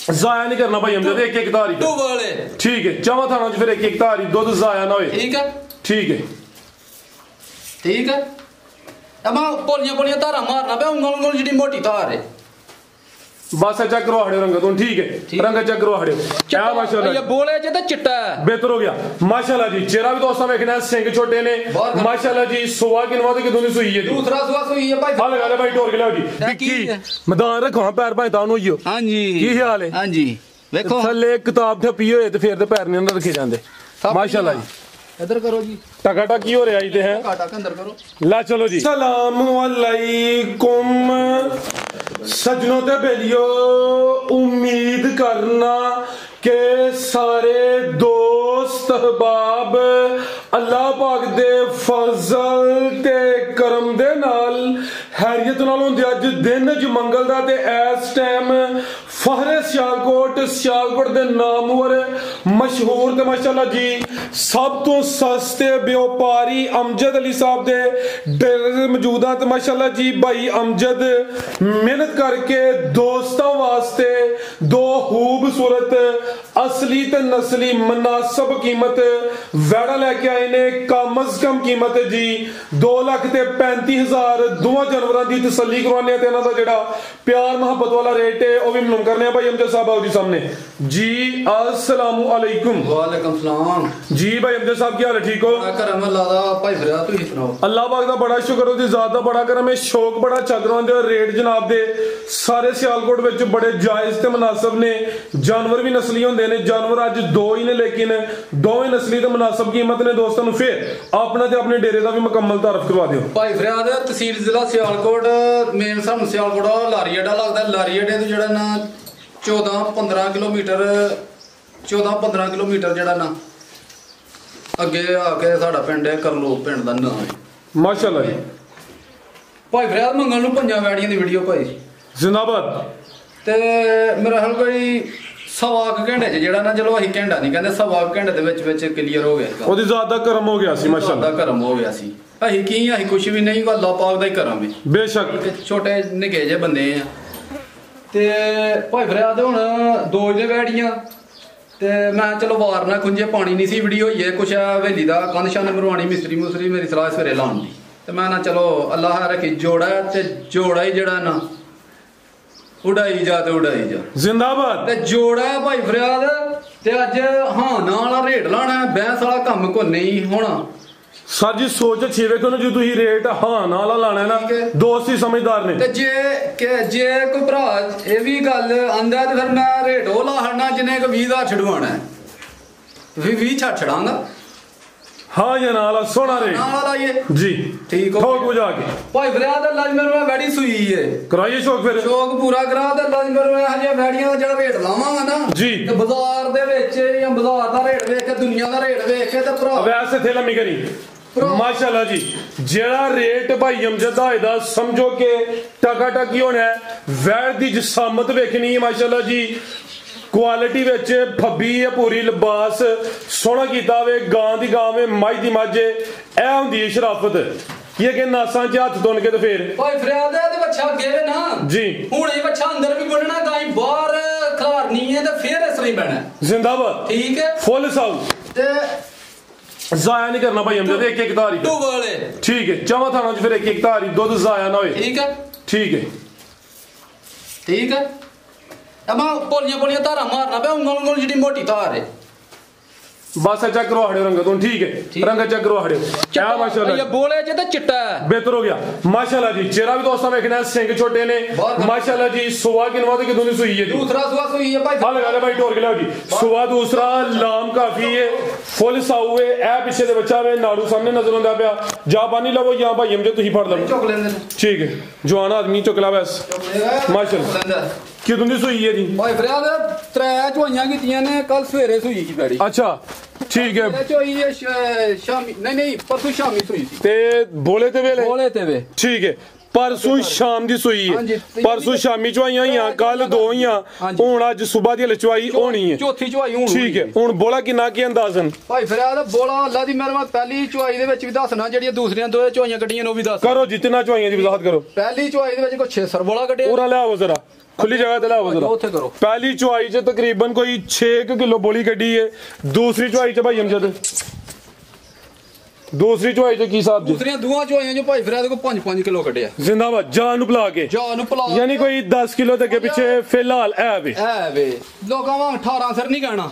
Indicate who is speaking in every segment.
Speaker 1: जाया नहीं करना भाई हमने एक एक धारी ठीक है चवा थाना फिर एक एक धारी दुध जाया ना हो
Speaker 2: ठीक है ठीक है अब पोलियां पोलियां धारा मारना पे उंगल उंगल जी मोटी धार है
Speaker 1: बस चेक करो हड़े रंग तुम ठीक है रंग चेक करो हड़े क्या माशाल्लाह
Speaker 2: ये बोले जे तो चिट्टा है
Speaker 1: बेहतर हो गया माशाल्लाह जी चेहरा भी दोस्तों देखना है सिंग छोटे ने माशाल्लाह जी सुवा की नवा की दूसरी सुई है
Speaker 2: दूसरा सुवा सुई है भाई
Speaker 1: हां लगा ले भाई टोर के लाओ जी विक्की मैदान रखो पैर भाई तान होइयो
Speaker 2: हां जी
Speaker 1: की हाल है
Speaker 2: हां जी देखो
Speaker 1: थल्ले किताब ठपी होए ते फिर ते पैर नहीं अंदर रखे जांदे माशाल्लाह जी
Speaker 2: इधर करो जी
Speaker 1: टका की हो रहा है हैं
Speaker 2: काटा के अंदर करो
Speaker 1: ला चलो जी सलाम अलैकुम सजनों ते बेलियो उम्मीद करना के सारे दोस्त अहबाब अल्लाह पाक दे फजल ते करम दे नाल हैरियत नाल होंदे अज दिन च मंगल दा ते इस टाइम फहरे सियालकोट दे नामवर मशहूर ते माशाल्लाह जी सब तो सस्ते व्यापारी अमजद अली साहब दे डेरे मौजूद है। माशाल्लाह जी भाई अमजद मेहनत करके दोस्तों वास्ते दो खूबसूरत असली ते नस्ली मुनासिब कीमत वैड़ा लेके आए ने कम अज कम कीमत जी 2,35,000 दोवां जानवरां दी तसल्ली करवाने ते इन्हां दा जेड़ा प्यार मोहब्बत वाला रेट है वह भी मालूम करने भाई अमजद साहब आओ जी सामने जी अस्सलामु अलैकुम।
Speaker 2: वालेकुम सलाम
Speaker 1: जी भाई अमजद साहब क्या हाल है ठीक हो
Speaker 2: करम अल्लाह दा भाई फिरा तुसी सुनाओ
Speaker 1: अल्लाह पाक दा बड़ा शुक्र ओदी जात दा बड़ा करम है शौक बड़ा चल रहा है रेट जनाब दे सारे सियालकोट विच बड़े जायज ते मुनासिब ने जानवर भी नस्ली होंदे ने जानवर अज दो ही ने लेकिन दोवें नस्ली ते मुनासिब कीमत ने दोस्तों नु फिर अपने ते अपने डेरे दा भी मुकम्मल तारफ करवा दियो भाई
Speaker 2: फरियाद तहसील जिला सियालकोट मेन सानू सियालकोट लारी अड्डा लगदा लारी अड्डे तो जेड़ा ना 14-15 किलोमीटर 14-15 किलोमीटर जेड़ा ना अगे आके साडा पिंड है करलो पिंड दा नाम है
Speaker 1: माशाल्लाह जी
Speaker 2: भाई फरियाद मंगल नु पंजां वैड़ियां दी वीडियो भाई
Speaker 1: जिंदाबाद
Speaker 2: ते मेरा हाल कोई सवा घंटे च जेड़ा ना चलो असीं घंटा नहीं कहंदे सवा घंटे दे विच क्लियर हो गया
Speaker 1: ओदी ज़्यादा करम हो गया सी माशाल्लाह
Speaker 2: ज़्यादा करम हो गया सी असीं की असीं कुछ भी नहीं अल्लाह पाक दा ही करम है
Speaker 1: बेशक
Speaker 2: छोटे निके जे बंदे हैं ते भाई फरियाद हुण दो जे वैड़ियां ते मैं चलो वार ना खुंजे पानी नहीं सी बड़ी होई है कुछ हवेली दा कंध शन मरवानी मिस्त्री मुस्त्री मेरी सलाह सवेरे लाउण दी ते मैं ना चलो अल्लाह रखी जोड़ा ते जोड़ा ही जेड़ा ना उड़ाई जा जिंदाबाद ते जोड़ा है भाई फरियाद ते अज हां ना वाला रेट लाना है बैंस वाला कम को नहीं होना
Speaker 1: सर जी सोच अच्छी वेखो ना जो तुसी रेट हां नाला लाना है ना दोस्त ही समझदार ने
Speaker 2: ते जे कोई भरा ये भी गल आंदा ते फिर मैं रेट ओ ला हड़ना जिन्ने को 20,000 छड़वाना है 20 छड़ छड़ांगा
Speaker 1: हाँ ये नाला सोना रे
Speaker 2: नाला ये
Speaker 1: जी
Speaker 2: ठीक हो
Speaker 1: ठोक बुझा के
Speaker 2: भाई फरियाद अल्लाह मेरे में बैठी सुई है
Speaker 1: कराइए शौक फिर
Speaker 2: शौक पूरा करा ते अल्लाह मेरे में हजे बैठियां जेड़ा रेट लावांगा ना
Speaker 1: जी
Speaker 2: ते बाजार दे विच या बाजार दा रेट देख के दुनिया दा रेट देख के ते भरा
Speaker 1: वैसे थे लम्मी करी माशाल्लाह जी जेड़ा रेट भाई अमजद दा समझो के टका टकी होना है वैड़ दी जिसामत वेखनी है माशाल्लाह जी क्वालिटी विच फब्बी है पूरी लिबास सोहना कीता वे गां दी गां वे मझ दी मझ ए हुंदी है शराफत ये के नासां च हत्थ धुन के ते फिर
Speaker 2: भाई फरियाद है ते बच्चा अगे वे ना
Speaker 1: जी
Speaker 2: हुणे बच्चा अंदर भी बनना गाई बाहर खलारनी है ते फिर इस नहीं बनना
Speaker 1: जिंदाबाद
Speaker 2: ठीक है
Speaker 1: फुल साउ
Speaker 2: ते
Speaker 1: जाया नहीं करना भाई हमने एक एक धारी
Speaker 2: वाले
Speaker 1: ठीक है चवा थाना फिर एक एक धारी दुध जाया ना होए ठीक है
Speaker 2: ठीक है अब पोलियां पोलियां धारा मारना पे उंगल उंगल जी मोटी धार है
Speaker 1: बस चेक करो हड़े रंग तुम ठीक है रंग चेक करो हड़े क्या माशाल्लाह
Speaker 2: ये बोले जे तो चिट्टा है
Speaker 1: बेहतर हो गया माशाल्लाह जी चेहरा भी दोस्तों देखना है सिंग छोटे ने माशाल्लाह जी सुवा की नवा की दूसरी सुई है
Speaker 2: दूसरा सुवा सुई है भाई
Speaker 1: हां लगा ले भाई टोर के लाओ जी सुवा दूसरा लाम काफी है फुल साऊ है ए पीछे दे बच्चा वे नाड़ू सामने नजर आंदा पिया जा पानी लाओ यहां भाई हम जो तुसी फड़ लो
Speaker 2: चुक लेंदे
Speaker 1: ठीक है जवान आदमी चुक ला बस माशाल्लाह कि तुंदी सुई है जी
Speaker 2: भाई फरियाद त्रै चोइयां कीतियां ने कल सवेरे सुई की बैड़ी
Speaker 1: अच्छा ठीक है
Speaker 2: चोई है शामी नहीं परसों शामी सुई थी
Speaker 1: ते बोले ते वे ठीक है परसों शाम दी सुई है परसों शामी चवाइयां होइयां कल दो होइयां हुन अज सुबह दी चवाई होनी है
Speaker 2: चौथी चवाई हुन
Speaker 1: ठीक है हुन बोला किन्ना की अंदाजन
Speaker 2: भाई फरियाद बोला अल्लाह दी मेहरबानी पहली चवाई दे विच भी दसना जेडी दूसरियां दो चवाइयां कड्डियां नो भी दस
Speaker 1: करो जितना चवाइयां दी वजाहत करो
Speaker 2: पहली चवाई दे विच को 6 सर बोला कड्डिया
Speaker 1: पूरा ले आओ जरा खुली जगह ते लाओ जरा
Speaker 2: ਉੱਥੇ ਕਰੋ
Speaker 1: पहली चुआई च तकरीबन कोई 6 किलो बोली कड्डी है दूसरी चुआई च भाई अमजद दूसरी चुआई च की साहब जी
Speaker 2: ਦੂਸਰੀਆਂ ਦੋਵਾਂ ਚੋਈਆਂ ਜੋ ਭਾਈ ਫਰਿਆਦ ਕੋ 5-5 ਕਿਲੋ ਕੱਢਿਆ
Speaker 1: जिंदाबाद जान नु पिला के
Speaker 2: ਜਾਨ ਨੂੰ ਪਲਾ
Speaker 1: यानी कोई 10 किलो तक के पीछे फिलहाल है वे
Speaker 2: ਐ ਵੇ ਲੋਕਾਂ ਵਾਂ 18 ਸਿਰ ਨਹੀਂ ਕਹਿਣਾ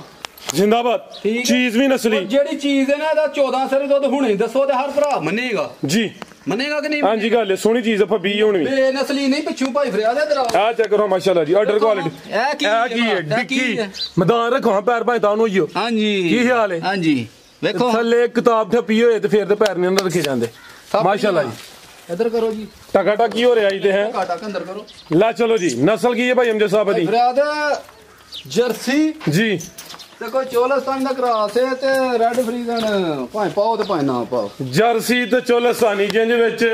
Speaker 1: जिंदाबाद
Speaker 2: ठीक है।
Speaker 1: चीज भी नस्ली
Speaker 2: ਜਿਹੜੀ ਚੀਜ਼ ਹੈ ਨਾ ਇਹਦਾ 14 ਸਿਰ ਦੁੱਧ ਹੁਣੇ ਦੱਸੋ ਤੇ ਹਰ ਭਰਾ ਮੰਨੇਗਾ
Speaker 1: जी
Speaker 2: ਮੰਨੇਗਾ ਕਿ ਨਹੀਂ
Speaker 1: हाँ जी गल है सोहनी चीज है फबी होनी
Speaker 2: ਬੇਨਸਲੀ ਨਹੀਂ ਪਿੱਛੂ ਭਾਈ ਫਰਿਆਦ ਇਧਰ ਆਓ
Speaker 1: आ चेक करो माशाल्लाह जी ऑर्डर क्वालिटी
Speaker 2: ਇਹ ਕੀ
Speaker 1: है
Speaker 2: ਹੈ?
Speaker 1: डिक्की मैदान रखो हां पैर भाई तानू होइयो
Speaker 2: ਹਾਂਜੀ
Speaker 1: ਕੀ ਹਾਲ ਹੈ?
Speaker 2: ਹਾਂਜੀ ਵੇਖੋ
Speaker 1: थल्ले किताब ठप्पी होए ते फिर ते पैर नहीं अंदर रखे जांदे माशाल्लाह जी
Speaker 2: ਇਧਰ ਕਰੋ ਜੀ
Speaker 1: टका टकी हो रहा है हैं
Speaker 2: ਕਾਟਾ ਕੇ ਅੰਦਰ ਕਰੋ
Speaker 1: ला चलो जी नस्ल की है भाई अमजद साहब दी
Speaker 2: ਫਰਿਆਦ ਜਰਸੀ
Speaker 1: जी
Speaker 2: ਤੇ ਕੋਈ ਚੋਲਸਤਾਨ ਦਾ ਕਰਾਸ ਹੈ ਤੇ ਰੈੱਡ ਫਰੀਜ਼ਨ ਭਾਵੇਂ ਪਾਓ ਤੇ ਭਾਵੇਂ ਨਾ ਪਾਓ
Speaker 1: जर्सी ते चोलस्तानी जिंज विच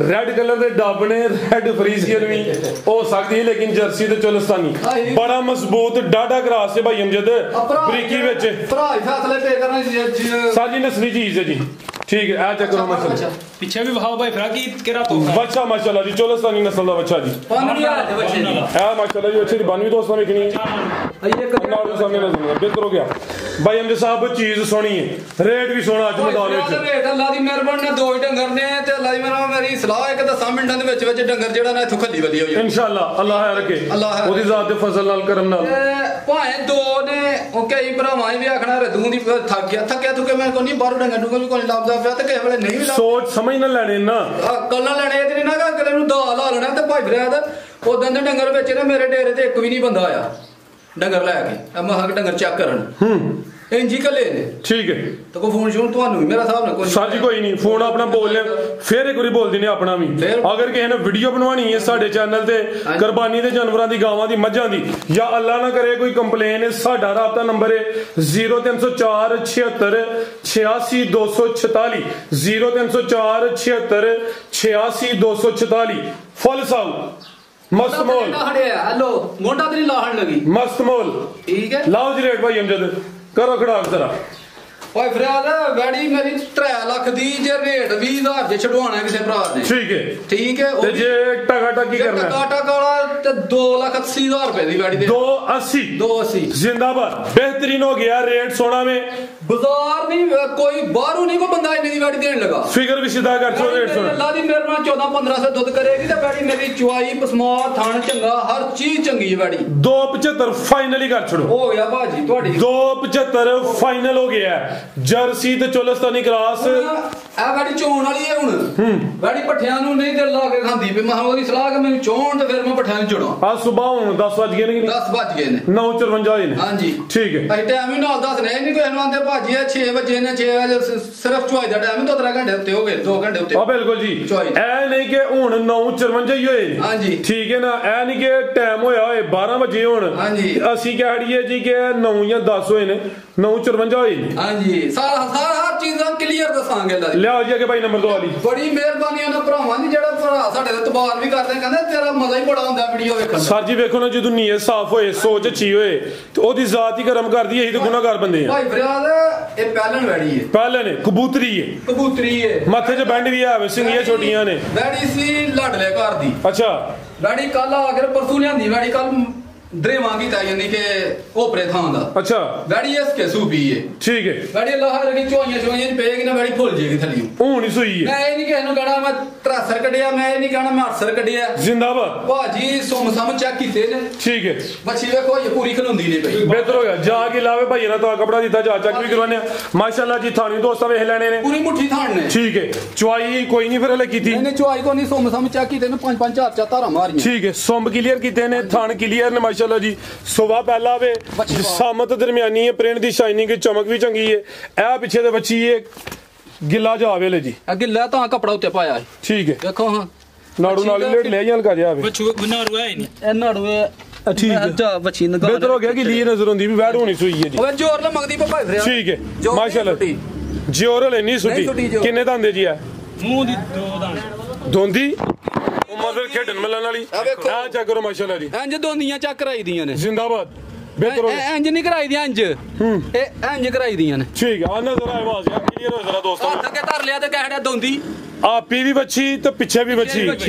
Speaker 1: रेड कलर दे डब ने रेड फ्रीजियन भी हो सकती है लेकिन जर्सी ते चोलस्तानी बड़ा मजबूत डाडा क्रास है भाई अमजद बरीकी विच
Speaker 2: ਭਰਾ ਹੀ ਫੈਸਲੇ ਪੇ ਕਰਨਾ
Speaker 1: सारी नस्ली चीज है जी ठीक है आ चेक करो माशाल्लाह
Speaker 3: ਪਿੱਛੇ ਵੀ ਵਹਾਓ ਭਾਈ ਫਰਾ ਕੀ ਕਿਹੜਾ ਤੋਹਫਾ
Speaker 1: बच्चा माशाल्लाह जी चोलस्तानी नस्ल दा बच्चा जी
Speaker 2: ਪਾਣੀ ਆ ਤੇ ਬੱਚੇ ਦੀ
Speaker 1: है माशाल्लाह जी अच्छी दी बानवी दोस्तों देखनी
Speaker 2: ਇਹ
Speaker 1: नाल सामने नजर बेहतर हो गया भाई अमजद साहब चीज सोहनी है रेट भी सोहना अज मैदान विच
Speaker 2: ਰੇਟ ਅੱਲਾ ਦੀ ਮਿਹਰਬਾਨੀ ਨਾਲ ਦੋ ਹੀ ਡੰਗਰ ਨੇ ਤੇ ਅੱਲਾ ਦੀ ਮਿਹਰਬਾਨੀ ਮੇਰੀ ਸਲਾਹ ਹੈ ਕਿ 10 ਮਿੰਟਾਂ ਦੇ ਵਿੱਚ ਡੰਗਰ ਜਿਹੜਾ ਨਾ ਇਥੋਂ ਖੱਲੀ ਵੱਲੀ ਹੋ ਜਾਏ
Speaker 1: इंशाल्लाह अल्लाह है रखे
Speaker 2: अल्लाह है
Speaker 1: ओदी जात दे फजल नाल करम नाल
Speaker 2: ਭਾਵੇਂ ਦੋ ਨੇ ਉਹ ਕਈ ਭਰਾਵਾਂ ਵੀ ਆਖਣਾ ਰਦੂ ਦੀ ਥੱਕ ਗਿਆ ਥੱਕਿਆ ਥੁਕੇ ਮੈਂ ਕੋਈ ਨਹੀਂ ਬਾਹਰੋਂ ਡੰਗਰ ਡੂੰਗਰ ਵੀ ਕੋਈ ਲੱਭਦਾ ਪਿਆ ਤੇ ਕਿਸੇ ਵੇਲੇ ਨਹੀਂ ਵੀ
Speaker 1: सोच समझ ना लेने ना
Speaker 2: ਕੱਲ ਨਾ ਲੈਣੇ ਤੇ ਨਹੀਂ ਨਾ ਅਗਲੇ ਨੂੰ ਦਾ ਲਾ ਲੈਣਾ ਤੇ ਭਾਈ ਫਰਿਆਦ ਉਦੋਂ ਦੇ ਡੰਗਰ ਵਿੱਚ ਨੇ ਮੇਰੇ ਡੇਰੇ ਤੇ ਇੱਕ ਵੀ ਨਹੀਂ ਬੰਦਾ ਆਇਆ ਡੰਗਰ ਲੈ ਕੇ ਆ ਮਹਾਂ ਡੰਗਰ ਚੈੱਕ ਕਰਨ ਇੰਜੀ ਕੱਲੇ ਨੇ
Speaker 1: ठीक है
Speaker 2: ਤੇ ਕੋ ਫੋਨ ਸ਼ੋਨ ਤੁਹਾਨੂੰ ਵੀ ਮੇਰਾ ਹਿਸਾਬ ਨਾਲ ਕੋਈ
Speaker 1: साजी कोई नहीं फोन अपना बोल ले फिर एक बारी बोल देने अपना भी अगर किसी ने वीडियो बनवानी है साडे चैनल ते कुर्बानी दे जानवरां दी गावां दी मੱਝਾਂ दी या अल्लाह ना करे कोई कंप्लेन है साडा राबता नंबर है 0304 76 86 246 0304 76 86 246 फुल साउ मस्त मोल
Speaker 2: ਹੜਿਆ ਹੈਲੋ ਮੋਢਾ ਤੇ ਨਹੀਂ ਲਾਹਣ ਲੱਗੀ
Speaker 1: मस्त मोल
Speaker 2: ਠੀਕ ਹੈ
Speaker 1: लाओ जी रेट भाई अमजद करो खड़ा जरा
Speaker 2: ਓਏ ਫਰਿਆਦ ਵੈੜੀ ਮੇਰੀ 3 ਲੱਖ ਦੀ ਜੇ ਰੇਟ 20000 ਜੇ ਛਡਵਾਣਾ ਕਿਸੇ ਭਰਾ ਨੇ
Speaker 1: ठीक है
Speaker 2: ਠੀਕ ਹੈ
Speaker 1: ते जे टका टकी करना है
Speaker 2: ਕਾਟਾ ਕਾਲਾ ਤੇ 2,80,000 रुपए ਦੀ ਵੈੜੀ ਦੇ
Speaker 1: 280
Speaker 2: 280
Speaker 1: जिंदाबाद बेहतरीन हो गया रेट सोना में
Speaker 2: ਬਾਜ਼ਾਰ ਨਹੀਂ ਕੋਈ ਬਾਹਰੋਂ ਨਹੀਂ ਕੋਈ ਬੰਦਾ ਇੰਨੀ ਦੀ ਵੈੜੀ ਦੇਣ ਲਗਾ
Speaker 1: फिगर भी सीधा कर छो रेट सोना
Speaker 2: ਅੱਲਾ ਦੀ ਮਿਹਰਬਾਨੀ 14-15 ਦੁੱਧ ਕਰੇਗੀ ਤੇ ਵੈੜੀ ਮੇਰੀ ਚੁਆਈ ਪਸਮਾਰ ਥਣ ਚੰਗਾ ਹਰ ਚੀਜ਼ ਚੰਗੀ ਹੈ ਵੈੜੀ
Speaker 1: 275 फाइनली कर छोड़ो
Speaker 2: ਹੋ ਗਿਆ ਭਾਜੀ ਤੁਹਾਡੀ
Speaker 1: 275 फाइनल हो गया है जर्सी ते चोलस्तानी क्रास
Speaker 2: ਇਹ ਵੈੜੀ ਚੋਣ ਵਾਲੀ ਹੈ ਹੁਣ ਵੈੜੀ ਪੱਠਿਆਂ ਨੂੰ ਨਹੀਂ ਦਿਲ ਲਾ ਕੇ ਖਾਂਦੀ ਵੀ ਮੈਂ ਉਹਦੀ ਸਲਾਹ ਕਿ ਮੈਨੂੰ ਚੋਣ ਤੇ ਫਿਰ ਮੈਂ ਪੱਠਿਆਂ ਨੂੰ ਚੋਣਾ
Speaker 1: आज सुबह हूं 10 बज गए नहीं
Speaker 2: 10 ਵੱਜ ਗਏ ਨੇ
Speaker 1: 9:54 होए ने
Speaker 2: ਹਾਂਜੀ
Speaker 1: ठीक है
Speaker 2: ਅਸੀਂ ਟਾਈਮ ਵੀ ਨਾਲ ਦੱਸਨੇ ਨਹੀਂ ਕੋਈ ਨੂੰ ਆਂਦੇ ਭਾਜੀ ਇਹ 6 ਵਜੇ ਨੇ 6 ਵਜੇ ਸਿਰਫ ਚੁਆਈ ਦਾ ਟਾਈਮ 2-3 ਘੰਟੇ ਉੱਤੇ ਹੋ ਗਏ 2 ਘੰਟੇ ਉੱਤੇ
Speaker 1: हां बिल्कुल जी
Speaker 2: चौई।
Speaker 1: ऐ नहीं कि हुन 9:54 ही होए
Speaker 2: हाँ जी।
Speaker 1: ठीक है ना ऐ नहीं कि टाइम होया होए 12 बजे हुन
Speaker 2: हाँ जी।
Speaker 1: ਅਸੀਂ ਕਹਿੜੀਏ ਜੀ ਕਿ 9 ਜਾਂ 10 ਹੋਏ ਨੇ 9:54 ਹੋਏ ਨੇ
Speaker 2: ਹਾਂਜੀ ਸਾਰਾ ਹਰ ਚੀਜ਼ ਦਾ ਕਲੀਅਰ ਦੱਸਾਂਗੇ ਅੱਲਾ ਦੀ
Speaker 1: ਲਿਆਓ ਜੀ ਅੱਗੇ ਭਾਈ ਨੰਬਰ 2 ਵਾਲੀ
Speaker 2: ਬੜੀ ਮਿਹਰਬਾਨੀ ਉਹਨਾਂ ਭਰਾਵਾਂ ਦੀ ਜਿਹੜਾ ਭਰਾ ਸਾਡੇ ਤੇ ਤਬਾਰ ਵੀ ਕਰਦੇ ਕਹਿੰਦੇ ਤੇਰਾ ਮਜ਼ਾ ਹੀ ਬੜਾ ਹੁੰਦਾ ਵੀਡੀਓ ਵੇਖਣ ਦਾ
Speaker 1: ਸਰ ਜੀ ਵੇਖੋ ਨਾ ਜਦੋਂ ਨੀਅਤ ਸਾਫ਼ ਹੋਏ ਸੋਚ ਅੱਛੀ ਹੋਏ ਤੇ ਉਹਦੀ ਜ਼ਾਤ ਹੀ ਕਰਮ ਕਰਦੀ ਹੈ ਇਹੀ ਤਾਂ ਗੁਨਾਹਗਾਰ ਬੰਦੇ ਆ
Speaker 2: ਭਾਈ ਫਰਿਆਦ ਇਹ ਪਹਿਲਣ ਵੈੜੀ ਹੈ
Speaker 1: ਪਹਿਲੇ ਨੇ ਕਬੂਤਰੀ ਹੈ
Speaker 2: ਕਬੂਤਰੀ ਹੈ
Speaker 1: ਮੱਥੇ 'ਚ ਬੈਂਡ ਵੀ ਆਵੇ ਸਿੰਘੀਆਂ ਛੋਟੀਆਂ ਨੇ
Speaker 2: ਵੈੜੀ ਸੀ ਲਾਡਲੇ ਘਰ ਦੀ
Speaker 1: ਅੱਛਾ
Speaker 2: ਵੈੜੀ ਕੱਲ ਆ ਕੇ ਪਰਸੋਂ ਲਿਆਂਦੀ ਵੈੜੀ ਕੱਲ ਡਰੇਵਾਂ ਕੀਤਾ ਯਾਨੀ ਕਿ ਓਪਰੇ ਥਾਂ ਦਾ
Speaker 1: ਅੱਛਾ
Speaker 2: ਵੈੜੀ ਇਸ ਕੇ ਸੂਪੀ ਹੈ
Speaker 1: ਠੀਕ ਹੈ
Speaker 2: ਵੈੜੀ ਅੱਲਾਹ ਰਗੀ ਚੋਈਆਂ ਚ ਪਏਗੀ ਨਾ ਵੈੜੀ ਫੁੱਲ ਜੇਗੀ ਥੱਲੀ
Speaker 1: ਹੁਣ ਹੀ ਸੋਈ ਹੈ
Speaker 2: ਮੈਂ ਇਹ ਨਹੀਂ ਕਿਸੇ ਨੂੰ ਕਹਿਣਾ ਮੈਂ 63 ਕੱਢਿਆ ਮੈਂ ਇਹ ਨਹੀਂ ਕਹਿਣਾ ਮੈਂ 8 ਕੱਢਿਆ
Speaker 1: ਜ਼ਿੰਦਾਬਾਦ
Speaker 2: ਭਾਜੀ ਸੁਮ ਸਮ ਚੈੱਕ ਕੀਤੇ ਨੇ
Speaker 1: ਠੀਕ ਹੈ
Speaker 2: ਬੱਚੀ ਵੇਖੋ ਇਹ ਪੂਰੀ ਖਲੋਂਦੀ ਨੇ ਪਈ
Speaker 1: ਬਿਹਤਰ ਹੋ ਗਿਆ ਜਾ ਕੇ ਲਾਵੇ ਭਾਈ ਨਾ ਤਾਂ ਕਪੜਾ ਦਿੱਤਾ ਜਾ ਚੱਕ ਵੀ ਕਰਵਾਨੇ ਮਾਸ਼ਾਅੱਲਾ ਜੀ ਥਾਣੀ ਦੋਸਤਾਂ ਵੇਖ ਲੈਣੇ ਨੇ
Speaker 2: ਪੂਰੀ ਮੁੱਠੀ ਥਾਣ ਨੇ
Speaker 1: ਠੀਕ ਹੈ ਚੁਆਈ ਕੋਈ ਨਹੀਂ ਫਿਰ ਹਲੇ ਕੀਤੀ
Speaker 2: ਇਹਨੇ ਚੁਆਈ ਕੋ ਨਹੀਂ ਸੁਮ ਸਮ ਚੈੱਕ ਕੀਤੇ ਨੇ 5-5 4 ਧਾਰਾਂ ਮਾਰੀਆਂ
Speaker 1: ਠੀਕ ਹੈ ਸੁੰਬ ਕਲੀਅਰ ਕੀਤੇ ਨੇ ਥਣ ਕਲੀਅਰ ਨੇ ਮਾਸ਼ਾਅੱਲਾ ਜੀ ਸੁਬਾ ਪਹਿਲਾ ਵੇ ਸਾਮਤ ਦਰਮਿਆਨੀ ਹੈ ਪ੍ਰਿੰਟ ਦੀ ਸ਼ਾਈਨਿੰਗ ਚਮਕ ਵੀ ਚੰਗੀ ਹੈ ਇਹ ਪਿੱਛੇ ਦੇ ਬੱਚੀ ਹੈ ਗਿੱਲਾ ਜਾਵੇ ਲੈ ਜੀ
Speaker 2: ਅੱਗੇ ਲੈ ਤਾਂ ਕਪੜਾ ਉੱਤੇ ਪਾਇਆ ਹੈ
Speaker 1: ਠੀਕ ਹੈ
Speaker 2: ਵੇਖੋ ਹਾਂ
Speaker 1: ਨਾੜੂ ਨਾਲ ਲੇਟ ਲੈ ਜਾਂ ਲਗਾ ਜਾਵੇ
Speaker 3: ਬਚੂ ਬਨਾਰੂ ਹੈ ਨਹੀਂ
Speaker 2: ਇਹਨਾਂ ਨੂੰ
Speaker 1: ਠੀਕ ਹੈ
Speaker 2: ਜਾ ਬੱਚੀ ਨਗਾ
Speaker 1: ਬਿਹਤਰ ਹੋ ਗਿਆ ਕਿ ਲੀ ਨਜ਼ਰ ਹੁੰਦੀ ਵੀ ਵੈੜ ਹੋਣੀ ਸੂਈ ਹੈ ਜੀ
Speaker 2: ਓਏ ਜ਼ੋਰ ਲਾ ਮੰਗਦੀ ਭਾਈ ਫਰਿਆ
Speaker 1: ਠੀਕ ਹੈ ਮਾਸ਼ਾਅੱਲਾ ਜਿਓਰ ਲੈ ਨਹੀਂ ਸੁੱਟੀ ਕਿੰਨੇ ਦੰਦੇ ਜੀ ਆ
Speaker 3: ਮੂੰਹ ਦੀ ਦੋ ਦਾਣੇ
Speaker 1: ਦੋਂਦੀ ਉਹ ਮਦਰ ਖੇਡਣ ਮਿਲਣ ਵਾਲੀ ਆ ਚੈੱਕ ਕਰੋ ਮਾਸ਼ਾਅੱਲਾ ਜੀ
Speaker 2: ਇੰਜ ਦੋਂਦੀਆਂ ਚੱਕ ਕਰਾਈ ਦੀਆਂ ਨੇ
Speaker 1: ਜ਼ਿੰਦਾਬਾਦ ਬਿਹਤਰ ਹੋ ਗਿਆ
Speaker 2: ਇੰਜ ਨਹੀਂ ਕਰਾਈ ਦੀਆਂ ਇੰਜ ਇਹ ਇੰਜ ਕਰਾਈ ਦੀਆਂ ਨੇ
Speaker 1: ਠੀਕ ਹੈ ਆ ਨਜ਼ਰ ਆਏ ਆਵਾਜ਼ ਆ ਕਲੀਅਰ ਹੋ ਜ਼ਰਾ ਦੋਸਤੋ
Speaker 2: ਹੱਥ ਕੇ ਧਰ ਲਿਆ ਤੇ ਕਹਿੜਾ ਦੋਂਦੀ
Speaker 1: आपी भी बच्ची तो पीछे भी बच्ची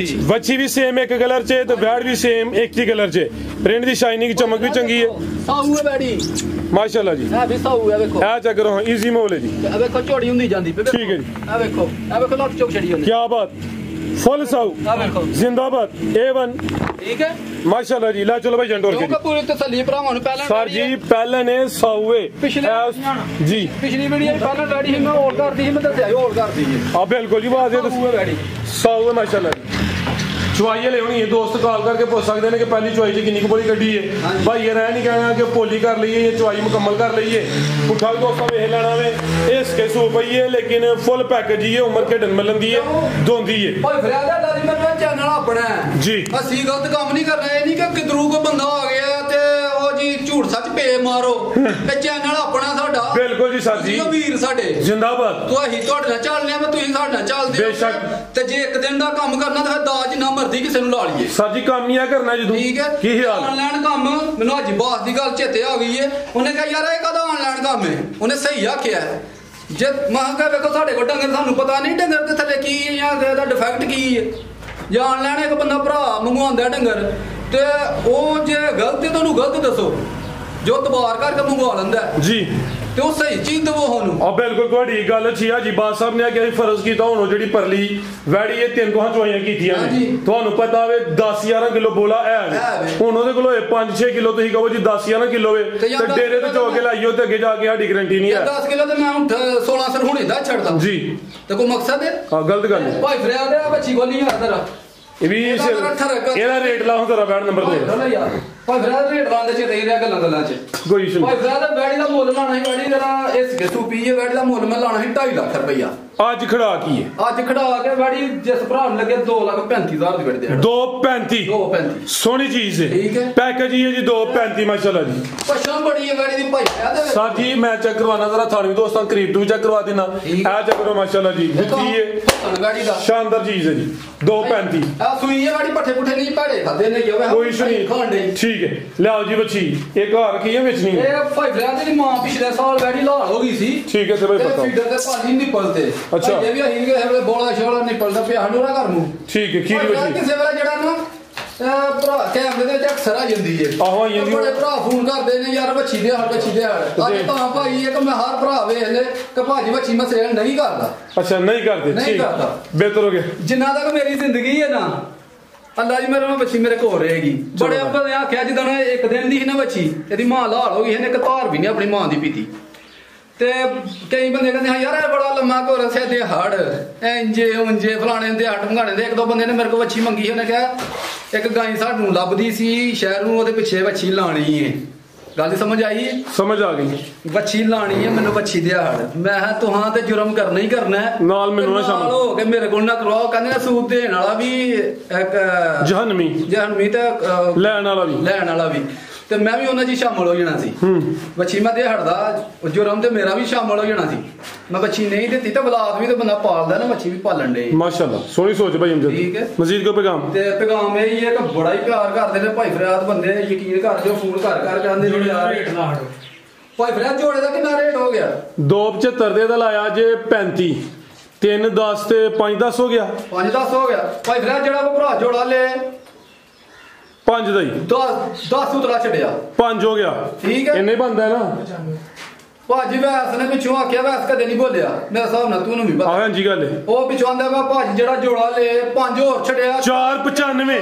Speaker 1: बच्ची भी सेम एक कलर चे तो वैड भी सेम एक ही कलर चे प्रिंट दी शाइनिंग चमक भी चंगी है
Speaker 2: ਸਾਊ ਹੈ ਬੈੜੀ
Speaker 1: माशाल्लाह जी
Speaker 2: ਹੈ ਵੀ ਸਾਊ ਹੈ ਵੇਖੋ
Speaker 1: ए चेक करो इजी मोल है जी
Speaker 2: ਇਹ ਵੇਖੋ ਝੋੜੀ ਹੁੰਦੀ ਜਾਂਦੀ ਪਈ
Speaker 1: ठीक है जी
Speaker 2: ਇਹ ਵੇਖੋ ਲੱਤ ਚੁੱਕ ਛੜੀ ਉਹਨੇ
Speaker 1: क्या बात फुल साउ
Speaker 2: ਇਹ ਵੇਖੋ
Speaker 1: जिंदाबाद A1
Speaker 2: ਠੀਕ ਹੈ
Speaker 1: माशाल्लाह जी ला चलो भाई जंडोर के
Speaker 2: ਕਿਉਂਕਿ ਪੂਰੀ ਤਸੱਲੀ ਭਰਾਵਾਂ ਨੂੰ ਪਹਿਲਾਂ
Speaker 1: सर जी पहले ने साउए जी
Speaker 2: ਪਿਛਲੀ ਵੀਡੀਓ ਪਹਿਲਾਂ ਬੈੜੀ ਸੀ ਮੈਂ ਹੋਲ ਕਰਦੀ ਸੀ ਮੈਂ ਦੱਸਿਆ ਹੋਲ ਕਰਦੀ ਸੀ
Speaker 1: आप बिल्कुल जी बात है
Speaker 2: ਸਾਊ ਹੈ ਬੈੜੀ
Speaker 1: साउए माशाल्लाह चुवाई ले होनी है दोस्त कॉल करके पूछ सकते हैं कि पहली चुवाई किन्नी की बोली कड्डी है भाई ये रह नहीं कहना कि पोली कर लीए ये चुवाई मुकम्मल कर लीए पुठा भी दोस्तों वेख लेना वे इसके सूप पई है लेकिन फुल पैकेज ही है उम्र खेडन मिलन दी है दोंदी है
Speaker 2: ਓਏ ਫਰਿਆਦਾ ਦਾਦੀ ਮੇਰਾ ਚੈਨਲ ਆਪਣਾ ਹੈ
Speaker 1: जी
Speaker 2: ਅਸੀਂ ਗਲਤ ਕੰਮ ਨਹੀਂ ਕਰਨਾ ਇਹ ਨਹੀਂ ਕਿ ਕਿਧਰੋਂ ਕੋ ਬੰਦਾ ਆ ਗਿਆ ਤੇ ਉਹ ਜੀ ਝੂਠ ਸੱਚ ਪੇ ਮਾਰੋ ਤੇ ਚੈਨਲ ਆਪਣਾ ਸਾਡਾ
Speaker 1: बिल्कुल जी सर जी
Speaker 2: ਤੁਸੀਂ ਵੀਰ ਸਾਡੇ
Speaker 1: जिंदाबाद
Speaker 2: ਤੂੰ ਅਸੀਂ ਤੁਹਾਡੇ ਨਾਲ ਚੱਲਨੇ ਆ ਤੁਸੀਂ ਸਾਡੇ ਨਾਲ ਚੱਲਦੇ ਹੋ।
Speaker 1: ਬੇਸ਼ੱਕ।
Speaker 2: ਤੇ ਜੇ ਇੱਕ ਦਿਨ ਦਾ ਕੰਮ ਕਰਨਾ ਤਾਂ ਫਿਰ ਦਾਜ ਜਿੰਨਾ ਮਰਜ਼ੀ ਕਿਸੇ ਨੂੰ ਲਾ ਲਈਏ
Speaker 1: सर जी काम ही करना जी
Speaker 2: ਠੀਕ ਹੈ
Speaker 1: की हाल
Speaker 2: ਆਨਲਾਈਨ ਕੰਮ ਮੈਨੂੰ ਅੱਜ ਬਾਤ ਦੀ ਗੱਲ ਚੇਤੇ ਆ ਗਈ ਏ ਉਹਨੇ ਕਿਹਾ ਯਾਰ ਇਹ ਕਦਾ ਆਨਲਾਈਨ ਕੰਮ ਹੈ ਉਹਨੇ ਸਹੀ ਆਖਿਆ ਜੇ ਮਹਾਂਗਾ ਵੇਖੋ ਸਾਡੇ ਕੋਲ ਡੰਗਰ ਸਾਨੂੰ ਪਤਾ ਨਹੀਂ ਡੰਗਰ ਦੇ ਥੱਲੇ ਕੀ ਹੈ ਜਾਂ ਇਹਦਾ ਡਿਫੈਕਟ ਕੀ ਹੈ ਜੇ ਆਨਲਾਈਨ ਇੱਕ ਬੰਦਾ ਭਰਾ ਮੰਗਵਾਉਂਦਾ ਡੰਗਰ ਤੇ ਉਹ ਜੇ ਗਲਤ ਹੈ ਤਾਂ ਉਹਨੂੰ ਗਲਤ ਦੱਸੋ ਜੋ ਤਬਾਰ ਕਰਕੇ ਮੰਗਵਾ ਲੈਂਦਾ
Speaker 1: जी
Speaker 2: ਤੇ ਉਹ ਸਹੀ ਚੀਜ਼ ਦਵੋ ਉਹਨੂੰ
Speaker 1: और बिल्कुल थोड़ी गल अच्छी है जी बात साहब ने आखिया फर्ज किया हुन जेडी परली वैड़ी ये तीन कोहां चुवाइयां कीतियां
Speaker 2: हाँ
Speaker 1: ने
Speaker 2: जी।
Speaker 1: ਤੁਹਾਨੂੰ ਪਤਾ ਵੇ 10-11 ਕਿਲੋ ਬੋਲਾ ਹੈ
Speaker 2: ਹੈ ਵੇ।
Speaker 1: ਹੁਣ ਉਹਦੇ ਕੋਲ 5-6 ਕਿਲੋ ਤੁਸੀਂ ਕਹੋ ਜੀ 10-11 ਕਿਲੋ ਵੇ
Speaker 2: ਤੇ ਯਾਰ
Speaker 1: ਤੇ ਡੇਰੇ ਤੇ ਚੋ ਕੇ ਲਾਈਓ ਤੇ ਅੱਗੇ ਜਾ ਕੇ ਸਾਡੀ ਗਰੰਟੀ ਨਹੀਂ ਹੈ
Speaker 2: 10 ਕਿਲੋ ਤੇ ਮੈਂ ਹੁਣ 16 ਸਰ ਹੁਣੇ ਦਾ ਛੱਡਦਾ
Speaker 1: ਜੀ
Speaker 2: ਤੇ ਕੋਈ ਮਕਸਦ ਹੈ
Speaker 1: ਹਾਂ ਗਲਤ ਗੱਲ ਹੈ
Speaker 2: ਭਾਈ ਫਰਿਆਦ ਹੈ ਬੱਚੀ ਕੋਲ ਨਹੀਂ ਆਦਰ
Speaker 1: ਇਹ ਵੀ ਇਹਦਾ ਰੇਟ ਲਾਓ ਤੇਰਾ ਬੈਡ ਨੰਬਰ ਦੇ
Speaker 2: ਭਾਈ ਫਰਿਆਦ ਰੇਟ ਲਾਉਂਦੇ ਚ ਰਹੀ ਰਿਹਾ ਗੱਲਾਂ ਚ
Speaker 1: ਕੋਈ ਇਸ਼ੂ
Speaker 2: ਭਾਈ ਫਰਿਆਦ ਬੈੜੀ ਦਾ ਮੁੱਲ ਲਾਣਾ ਸੀ ਬੈੜੀ ਜਰਾ ਇਸ ਕੇ ਸੂਪੀ ਹੈ ਬੈੜੀ ਦਾ ਮੁੱਲ ਮੈਂ ਲਾਣਾ ਸੀ 2.5 ਲੱਖ ਰੁਪਈਆ
Speaker 1: ਅੱਜ ਖੜਾ ਕੀ ਹੈ
Speaker 2: ਅੱਜ ਖੜਾ ਕੇ ਬੈੜੀ ਜਿਸ ਭਰਾ ਨੂੰ ਲੱਗੇ 2,35,000 ਦੀ ਬੈੜੀ ਦੇ
Speaker 1: 235
Speaker 2: 2,35
Speaker 1: ਸੋਹਣੀ ਚੀਜ਼ ਹੈ
Speaker 2: ਠੀਕ ਹੈ।
Speaker 1: ਪੈਕੇਜ ਹੀ ਹੈ ਜੀ 235 ਮਾਸ਼ਾਅੱਲਾ ਜੀ
Speaker 2: ਪਛਾਣ ਬੜੀ ਹੈ ਬੈੜੀ ਦੀ ਭਾਈ ਫਰਿਆਦ ਦੇ
Speaker 1: सर जी मैं चेक करवाना जरा थाने भी दोस्तों करीब भी चेक करवा देना
Speaker 2: ठीक है।
Speaker 1: चेक करो माशाल्लाह जी जुत्ती है
Speaker 2: ਬੈੜੀ ਦਾ
Speaker 1: शानदार चीज है जी 235
Speaker 2: ਆ ਸੂਈ ਹੈ ਬੈੜੀ ਪੱਠੇ ਪੁੱਠੇ ਨਹੀਂ ਪਾੜੇ ਖਾਦੇ ਨਹੀਂ ਹੋਵੇ
Speaker 1: कोई इशू
Speaker 2: ਖਾਣ
Speaker 1: नहीं
Speaker 2: ਡਈ।
Speaker 1: ठीक है ले आओ जी बच्ची एक घर की है बेचनी है
Speaker 2: ਇਹ ਭਾਈ ਫਰਿਆਦ ਦੀ ਮਾਂ ਪਿਛਲੇ ਸਾਲ ਬੈੜੀ ਲਾਲ ਹੋ ਗਈ ਸੀ
Speaker 1: ठीक है तो भाई
Speaker 2: ਤੇ
Speaker 1: बताओ
Speaker 2: ਫੀਡਰ ਤੇ ਪਾਣੀ ਨਿਪਲ ਤੇ
Speaker 1: ਅੱਛਾ।
Speaker 2: ਇਹ ਵੀ ਅਸੀਂ ਕਿ ਹਲੇ ਬੋਲਾ ਸ਼ੋਲਾ ਨਿਪਲਦਾ ਪਿਆ ਹਨੂਰਾ ਘਰ ਨੂੰ
Speaker 1: ठीक है खीरी बच्ची
Speaker 2: ਕਿਸੇ ਵੇਲੇ ਜਿਹੜਾ ਨਾ ਭਰਾ ਕੈਮਰੇ ਦੇ ਵਿੱਚ ਅਕਸਰ ਆ ਜਾਂਦੀ ਏ
Speaker 1: ਆਹੋ, ਆ ਜਾਂਦੀ
Speaker 2: ਬੜੇ ਭਰਾ ਫੋਨ ਕਰਦੇ ਨੇ ਯਾਰ ਬੱਚੀ ਦੇ ਹੜ ਬੱਚੀ ਦੇ ਹੜ ਅੱਜ ਤਾਂ ਭਾਈ ਇਹ ਕਿ ਮੈਂ ਹਰ ਭਰਾ ਵੇਖ ਲੈ ਕਿ ਭਾਜੀ ਬੱਚੀ ਮੈਂ ਸੇਲ ਨਹੀਂ ਕਰਦਾ
Speaker 1: अच्छा नहीं करते
Speaker 2: नहीं
Speaker 1: ठीक
Speaker 2: करता।
Speaker 1: बेहतर हो गया
Speaker 2: ਜਿੰਨਾ ਤੱਕ ਮੇਰੀ ਜ਼ਿੰਦਗੀ ਹੈ ਨਾ ਅੱਲਾ ਜੀ ਮੇਰੇ ਨਾਲ ਬੱਚੀ ਮੇਰੇ ਕੋਲ ਰਹੇਗੀ ਬੜੇ ਆਪਾਂ ਨੇ ਆਖਿਆ ਜਿੱਦਾਂ ਨਾ ਇੱਕ ਦਿਨ ਦੀ ਸੀ ਨਾ ਬੱਚੀ ਇਹਦੀ ਮਾਂ ਲਾਲ ਹੋ ਗਈ ਇਹਨੇ ਇੱਕ ਧਾਰ ਵੀ ਨਹੀਂ ਆਪਣੀ ਮਾਂ ਦੀ ਪੀਤੀ ਤੇ ਕਈ ਬੰਦੇ ਕਹਿੰਦੇ ਹਾਂ ਯਾਰ ਇਹ ਬੜਾ ਲੰਮਾ ਘੋਰ ਸੇ ਦੇ ਹੜ ਇੰਜੇ ਉਂਜੇ ਫਲਾਣੇ ਦੇ ਹੱਟ ਭੰਗਾਣੇ ਦੇ ਇੱਕ ਦੋ ਬੰਦੇ ਨੇ ਮੇਰੇ ਕੋਲ ਵੱਛੀ ਮੰਗੀ ਉਹਨੇ ਕਿਹਾ ਇੱਕ ਗਾਈ ਸਾਨੂੰ ਲੱਭਦੀ ਸੀ ਸ਼ਹਿਰ ਨੂੰ ਉਹਦੇ ਪਿੱਛੇ ਵੱਛੀ ਲਾਣੀ ਏ ਗੱਲ ਸਮਝ ਆਈ
Speaker 1: समझ आ गई
Speaker 2: ਵੱਛੀ ਲਾਣੀ ਏ ਮੈਨੂੰ ਵੱਛੀ ਦੇ ਹੜ ਮੈਂ ਕਿਹਾ ਤੁਹਾਂ ਤੇ ਜੁਰਮ ਕਰਨਾ ਹੀ ਕਰਨਾ ਹੈ
Speaker 1: ਨਾਲ ਮੈਨੂੰ ਨਾ
Speaker 2: ਨਾਲ
Speaker 1: ਸ਼ਾਮਲ
Speaker 2: ਹੋ ਕੇ ਮੇਰੇ ਕੋਲ ਨਾ ਕਰਵਾਓ ਕਹਿੰਦੇ ਨੇ ਸੂਦ ਦੇਣ ਵਾਲਾ ਵੀ ਇੱਕ
Speaker 1: जहन्नमी
Speaker 2: ਜਹਨਮੀ ਤੇ
Speaker 1: ਲੈਣ ਵਾਲਾ ਵੀ
Speaker 2: ਲੈਣ ਵਾਲਾ ਵੀ ਤੇ ਮੈਂ ਵੀ ਉਹਨਾਂ 'ਚ ਸ਼ਾਮਲ ਹੋ ਜਾਣਾ ਸੀ ਬੱਚੀ ਮੈਂ ਦੇ ਹੜਦਾ ਜੁਰਮ ਤੇ ਮੇਰਾ ਵੀ ਸ਼ਾਮਲ ਹੋ ਜਾਣਾ ਸੀ ਮੈਂ ਬੱਚੀ ਨਹੀਂ ਦਿੱਤੀ ਤੇ ਬਲਾਦ ਵੀ ਤੇ ਬੰਦਾ ਪਾਲਦਾ ਨਾ ਬੱਚੀ ਵੀ ਪਾਲਣ ਦੇ
Speaker 1: माशाल्लाह सोनी सोच भाई हमजद
Speaker 2: ठीक है।
Speaker 1: मजीद को पैगाम
Speaker 2: ਤੇ ਪੈਗਾਮ ਇਹ ਹੀ ਹੈ ਕਿ ਬੜਾ ਹੀ ਪਿਆਰ ਕਰਦੇ ਨੇ ਭਾਈ ਫਰਿਆਦ ਬੰਦੇ ਯਕੀਨ ਕਰ ਜੋ ਫੋਨ ਕਰ ਜਾਂਦੇ ਨੇ ਯਾਰ
Speaker 3: ਰੇਟ ਲਾ ਹਟੋ
Speaker 2: ਭਾਈ ਫਰਿਆਦ ਜੋੜੇ ਦਾ ਕਿੰਨਾ ਰੇਟ ਹੋ ਗਿਆ
Speaker 1: 275 ਦੇ ਦਾ ਲਾਇਆ ਜੇ 35 3 10 ਤੇ 5 10 ਹੋ ਗਿਆ
Speaker 2: 5-10 ਹੋ ਗਿਆ ਭਾਈ ਫਰਿਆਦ ਜਿਹੜਾ ਉਹ ਭਰਾ ਜੋੜਾ ਲੈ
Speaker 1: 5 ਦਾ ਹੀ
Speaker 2: 10 ਉਤਲਾ ਛੱਡਿਆ
Speaker 1: 5 ਹੋ ਗਿਆ
Speaker 2: ਠੀਕ ਹੈ
Speaker 1: ਇੰਨੇ ਬੰਦਾ ਹੈ ਨਾ
Speaker 2: ਭਾਜੀ ਵੈਸ ਨੇ ਪਿੱਛੋਂ ਆਖਿਆ ਵੈਸ ਕਦੇ ਨਹੀਂ ਬੋਲਿਆ ਮੇਰੇ ਹਿਸਾਬ ਨਾਲ ਤੂੰ ਨੂੰ ਵੀ ਪਤਾ
Speaker 1: ਆਹ ਹਾਂਜੀ ਗੱਲ ਹੈ
Speaker 2: ਉਹ ਪਿੱਛੋਂ ਆਂਦਾ ਮੈਂ ਭਾਜੀ ਜਿਹੜਾ ਜੋੜਾ ਲੈ 5 ਹੋਰ ਛੱਡਿਆ
Speaker 1: 495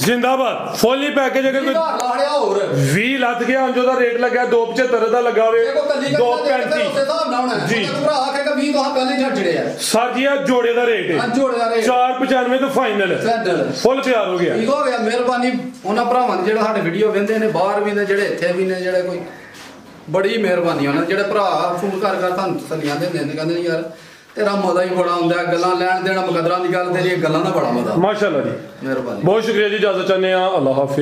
Speaker 1: ਜਿੰਦਾਬਾਦ ਫੁੱਲੀ ਪੈਕੇਜ ਅਗਰ ਕੋਈ
Speaker 2: ਲਾੜਿਆ ਹੋਰ
Speaker 1: 20 ਲੱਤ ਗਿਆ ਅੰਜੋ ਦਾ ਰੇਟ ਲੱਗਾ 275 ਦਾ ਲੱਗਾ ਵੇ
Speaker 2: ਦੇਖੋ ਕੱਲੀ
Speaker 1: 235
Speaker 2: ਉਸੇ ਹਿਸਾਬ ਨਾਲ ਹੋਣਾ
Speaker 1: ਜੀ।
Speaker 2: ਭਰਾ ਆਖੇਗਾ 20 ਤੋਂ ਪਹਿਲੇ ਛੱਡ ਛੜਿਆ
Speaker 1: ਸਾਜੀਆ ਜੋੜੇ ਦਾ ਰੇਟ ਹੈ
Speaker 2: ਜੋੜੇ ਦਾ ਰੇਟ
Speaker 1: 495 ਤੋਂ ਫਾਈਨਲ
Speaker 2: ਸੈਂਡਲ
Speaker 1: ਫੁੱਲ ਤਿਆਰ ਹੋ ਗਿਆ
Speaker 2: ਠੀਕ ਹੋ ਗਿਆ ਮਿਹਰਬਾਨੀ ਉਹਨਾਂ ਭਰਾਵਾਂ ਦੀ ਜਿਹੜਾ ਸਾਡੇ ਵੀਡੀਓ ਵੇਖਦੇ ਨੇ ਬਾਹਰ ਵੀ ਨੇ ਜਿਹੜੇ ਇੱਥੇ ਵੀ ਨੇ ਜਿਹੜੇ ਕੋਈ ਬੜੀ ਮਿਹਰਬਾਨੀ ਉਹਨਾਂ ਜਿਹੜੇ ਭਰਾ ਫੋਨ ਕਰ ਤੁਹਾਨੂੰ ਤਸੱਲੀਆਂ ਦਿੰਦੇ ਨੇ ਕਹਿੰਦੇ ਨੇ ਯਾਰ ਤੇਰਾ ਮਜ਼ਾ ਹੀ ਬੜਾ ਹੁੰਦਾ ਗੱਲਾਂ ਲੈਣ ਦੇਣਾ ਮੁਕੱਦਰਾਂ ਦੀ ਗੱਲ ਤੇਰੀ ਗੱਲਾਂ ਦਾ ਬੜਾ ਮਜ਼ਾ
Speaker 1: ਮਾਸ਼ਾਅੱਲਾ ਜੀ
Speaker 2: ਮਿਹਰਬਾਨੀ
Speaker 1: ਬਹੁਤ ਸ਼ੁਕਰੀਆ ਜੀ ਇਜਾਜ਼ਤ ਚਾਹੁੰਦੇ ਆ ਅੱਲਾਹ ਹਾਫਿਜ਼